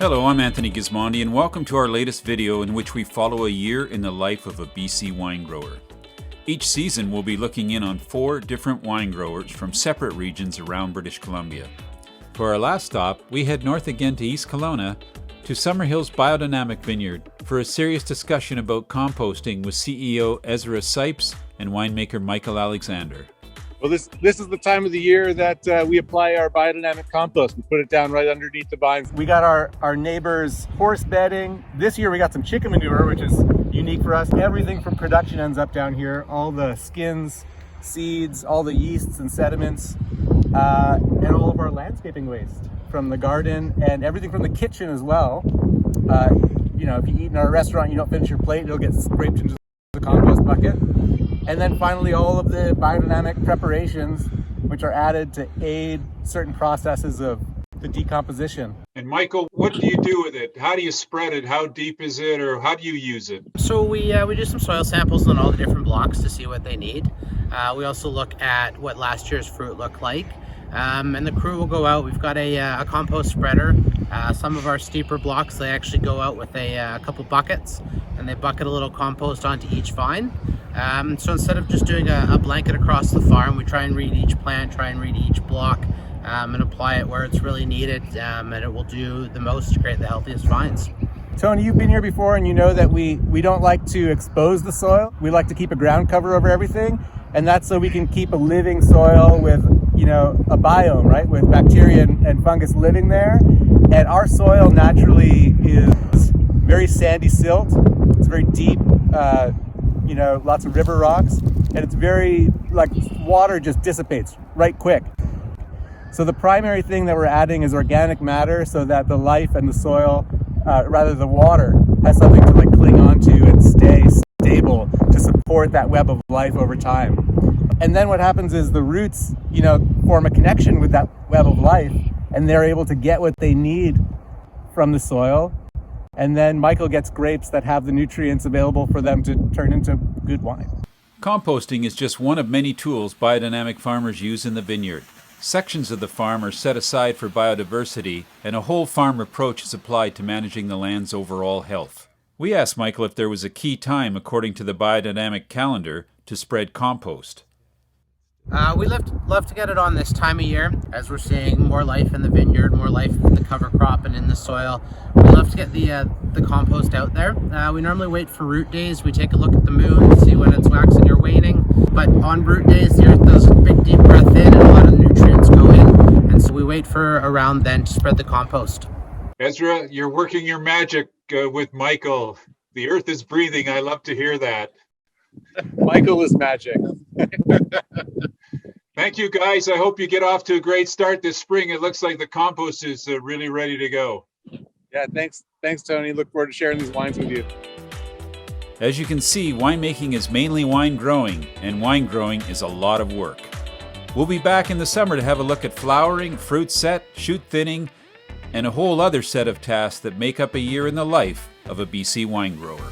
Hello, I'm Anthony Gismondi and welcome to our latest video in which we follow a year in the life of a BC wine grower. Each season we'll be looking in on 4 different wine growers from separate regions around British Columbia. For our last stop, we head north again to East Kelowna to Summerhill's biodynamic vineyard for a serious discussion about composting with CEO Ezra Cipes and winemaker Michael Alexander. Well, this is the time of the year that we apply our biodynamic compost. We put it down right underneath the vines. We got our neighbors' horse bedding. This year we got some chicken manure, which is unique for us. Everything from production ends up down here. All the skins, seeds, all the yeasts and sediments, and all of our landscaping waste from the garden and everything from the kitchen as well. You know, if you eat in our restaurant, you don't finish your plate, it'll get scraped into the compost bucket. And then finally, all of the biodynamic preparations, which are added to aid certain processes of the decomposition. And Michael, what do you do with it? How do you spread it? How deep is it, or how do you use it? So we do some soil samples on all the different blocks to see what they need. We also look at what last year's fruit looked like. And the crew will go out. We've got a compost spreader. Some of our steeper blocks, they actually go out with a couple buckets, and they bucket a little compost onto each vine. So instead of just doing a blanket across the farm, we try and read each plant, try and read each block, and apply it where it's really needed, and it will do the most to create the healthiest vines. Tony, you've been here before and you know that we don't like to expose the soil. We like to keep a ground cover over everything, and that's so we can keep a living soil with, you know, a biome, right, with bacteria and fungus living there. And our soil naturally is very sandy silt. It's very deep, you know, lots of river rocks, and it's very, like, water just dissipates right quick. So the primary thing that we're adding is organic matter so that the life and the soil, rather the water, has something to like cling onto and stay stable to support that web of life over time. And then what happens is the roots, you know, form a connection with that web of life, and they're able to get what they need from the soil. And then Michael gets grapes that have the nutrients available for them to turn into good wine. Composting is just one of many tools biodynamic farmers use in the vineyard. Sections of the farm are set aside for biodiversity, and a whole farm approach is applied to managing the land's overall health. We asked Michael if there was a key time, according to the biodynamic calendar, to spread compost. We love to get it on this time of year, as we're seeing more life in the vineyard, more life in the cover crop and in the soil. We love to get the compost out there. We normally wait for root days. We take a look at the moon to see when it's waxing or waning. But on root days, the earth does a big deep breath in and a lot of nutrients go in. And so we wait for around then to spread the compost. Ezra, you're working your magic with Michael. The earth is breathing. I love to hear that. Michael is magic. Thank you, guys. I hope you get off to a great start this spring. It looks like the compost is really ready to go. Yeah, thanks, Tony. Look forward to sharing these wines with you. As you can see, winemaking is mainly wine growing, and wine growing is a lot of work. We'll be back in the summer to have a look at flowering, fruit set, shoot thinning, and a whole other set of tasks that make up a year in the life of a BC wine grower.